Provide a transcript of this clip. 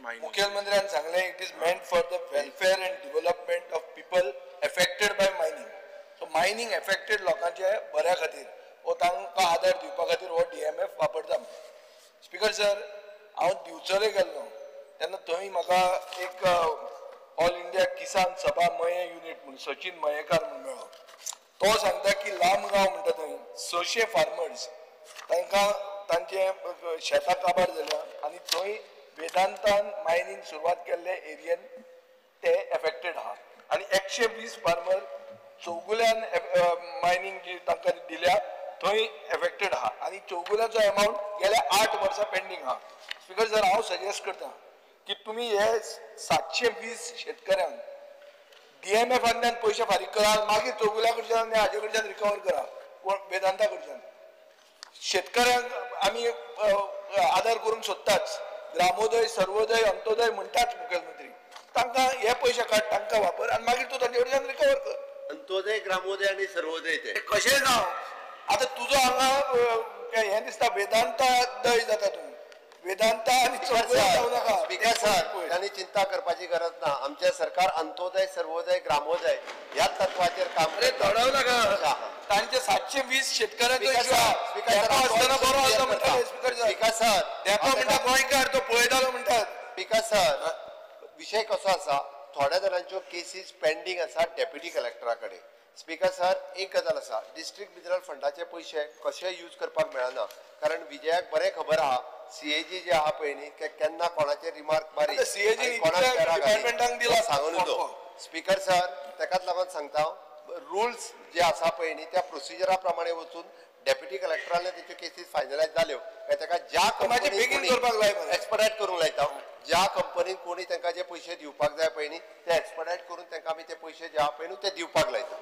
मुख्यमंत्र्यान सांगले it is meant for the welfare and development of people affected by mining. So mining affected लोकांचे बऱ्या खातीर वो तांकां आदार दिवपा खातीर हो DMF वापरता. स्पीकर सर, हांव दिवचले गेल्लो तेन्ना थंय म्हाका एक ऑल इंडिया किसान सभा मये युनिट म्हणून सचिन मयेकार म्हणून मेळ्ळो. तो सांगता की लामगांव म्हणटा थंय 600 फार्मर्स तांकां तांचे शेतां काबार जाल्या आनी थंय वेदांतान मायनिंग सुरवात केल्ले एरियेन ते एफेक्टेड आहा आनी 120 फार्मर चौगुल्यान मायनिंग जी तांकां दिल्या थंय एफेक्टेड आहा आनी चौगुल्याचो अमाउंट गेल्या 8 वर्सां पेंडींग आहा. स्पीकर सर, हांव सजेस्ट करता की तुमी हे 720 शेतकऱ्यांक DMFांतल्यान पयशे फारीक करा, मागीर चौगुल्या कडच्यान आनी हाजे कडच्यान रिकवर करा, कोण वेदांता कडच्यान. शेतकऱ्यांक आमी आदार करूंक सोदताच. ग्रामोदय, सर्वोदय, अंत्योदय म्हणटाच मुखेलमंत्री. तांकां हे पयशे काड, तांकां वापर आनी मागीर तूं तांचे कडच्यान रिकवर कर. अंत्योदय, ग्रामोदय आणि सर्वोदय ते कशें जावं. आतां तुजो हांगा हें दिसता वेदांता दय जाता तूं. वेदांता आनी चौगुल्या जावं नाका. स्पीकर सर, त्यांनी चिंता करपाची गरज ना. आमचे सरकार अंत्योदय, सर्वोदय, ग्रामोदय ह्या तत्वाचेर काम धडव नाका. तांचे 720 शेतकऱ्यांचो स्पीकर सर गोंयकार तो पळयतालो म्हणटात. स्पीकर सर, विषय कसो आसा, थोड्या जाणांच्यो केसीस पेंडींग आसा डेप्युटी कलेक्टरा कडेन. स्पीकर सर, एक गजाल आसा, डिस्ट्रिक्ट मिनरल फंडाचे पयशे कशे यूज करपाक मेळना. कारण विजयाक बरें खबर आहा CAG जे आहा पळय न्ही ते केन्ना कोणाचे रिमार्क मारी सांगून उदो. स्पीकर सर, तेकाच लागून सांगता रुल्स जे आसा पळय न्ही त्या प्रोसिजरा प्रमाणे वचून डेप्युटी कलेक्टरान तेच्यो केसीस फायनलायज जाल्यो काय ताका ज्या कंपनीक करपाक लाय एक्सपर्टायट करूंक लायता. ज्या कंपनीन कोणी तांकां जे पयशे दिवपाक जाय पळय न्ही ते एक्सपर्टायट करून तांकां आमी ते पयशे जे आहा पळय न्ही ते दिवपाक लायता.